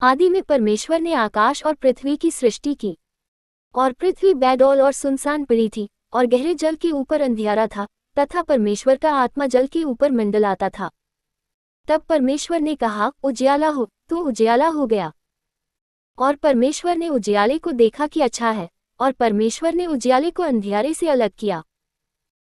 आदि में परमेश्वर ने आकाश और पृथ्वी की सृष्टि की, और पृथ्वी बेडौल और सुनसान पड़ी थी, और गहरे जल के ऊपर अंधियारा था, तथा परमेश्वर का आत्मा जल के ऊपर मंडलाता था। तब परमेश्वर ने कहा, उजियाला हो, तो उजियाला हो गया। और परमेश्वर ने उजियाले को देखा कि अच्छा है, और परमेश्वर ने उजियाले को अंधियारे से अलग किया।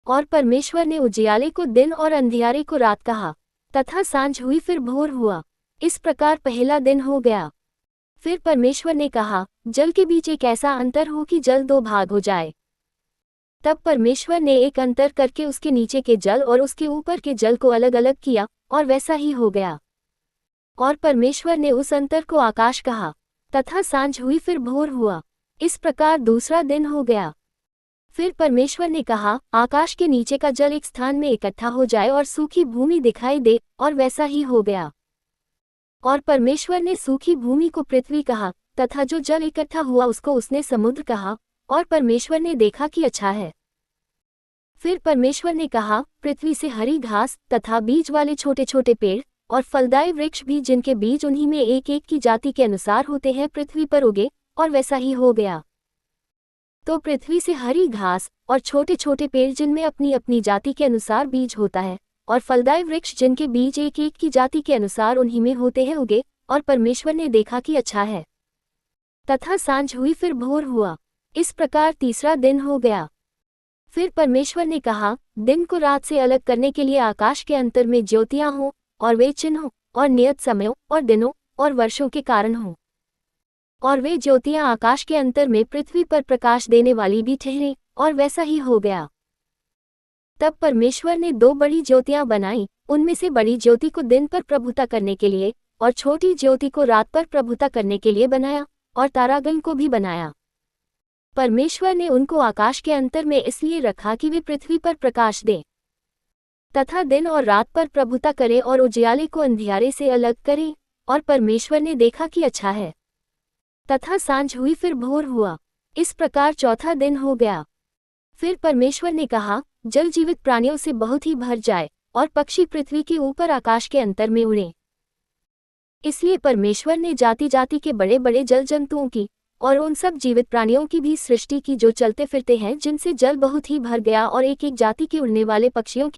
और परमेश्वर ने उजियाले को दिन और अंधियारे को रात कहा, तथा सांझ हुई फिर भोर हुआ। इस प्रकार पहला दिन हो गया। फिर परमेश्वर ने कहा, जल के बीच एक ऐसा अंतर हो कि जल दो भाग हो जाए। तब परमेश्वर ने एक अंतर करके उसके नीचे के जल और उसके ऊपर के जल को अलग अलग किया, और वैसा ही हो गया। और परमेश्वर ने उस अंतर को आकाश कहा, तथा सांझ हुई फिर भोर हुआ। इस प्रकार दूसरा दिन हो गया। फिर परमेश्वर ने कहा, आकाश के नीचे का जल एक स्थान में इकट्ठा हो जाए और सूखी भूमि दिखाई दे, और वैसा ही हो गया। और परमेश्वर ने सूखी भूमि को पृथ्वी कहा, तथा जो जल इकट्ठा हुआ उसको उसने समुद्र कहा, और परमेश्वर ने देखा कि अच्छा है। फिर परमेश्वर ने कहा, पृथ्वी से हरी घास तथा बीज वाले छोटे छोटे पेड़ और फलदायी वृक्ष भी, जिनके बीज उन्हीं में एक एक की जाति के अनुसार होते हैं, पृथ्वी पर उगे, और वैसा ही हो गया। तो पृथ्वी से हरी घास और छोटे छोटे पेड़, जिनमें अपनी अपनी जाति के अनुसार बीज होता है, और फलदायी वृक्ष, जिनके बीज एक एक की जाति के अनुसार उन्हीं में होते हैं, उगे, और परमेश्वर ने देखा कि अच्छा है। तथा सांझ हुई फिर भोर हुआ। इस प्रकार तीसरा दिन हो गया। फिर परमेश्वर ने कहा, दिन को रात से अलग करने के लिए आकाश के अंतर में ज्योतियां हों, और वे चिन्हों और नियत समयों और दिनों और वर्षों के कारण हों। और वे ज्योतियां आकाश के अंतर में पृथ्वी पर प्रकाश देने वाली भी ठहरें, और वैसा ही हो गया। तब परमेश्वर ने दो बड़ी ज्योतियां बनाईं, उनमें से बड़ी ज्योति को दिन पर प्रभुता करने के लिए, और छोटी ज्योति को रात पर प्रभुता करने के लिए बनाया, और तारागण को भी बनाया। परमेश्वर ने उनको आकाश के अंतर में इसलिए रखा कि वे पृथ्वी पर प्रकाश दें, तथा दिन और रात पर प्रभुता करें, और उजियाले को अंधियारे से अलग करें। और परमेश्वर ने देखा कि अच्छा है। तथा सांझ हुई फिर भोर हुआ। इस प्रकार चौथा दिन हो गया। फिर परमेश्वर ने कहा, जल जीवित प्राणियों से बहुत ही भर जाए, और पक्षी पृथ्वी के ऊपर आकाश के अंतर में उड़ें। इसलिए परमेश्वर ने जाति जाति के बड़े बड़े जल जंतुओं की और उन सब जीवित प्राणियों की भी सृष्टि की, जो चलते फिरते हैं, जिनसे जल बहुत ही भर गया, और एक एक जाति के उड़ने वाले पक्षियों की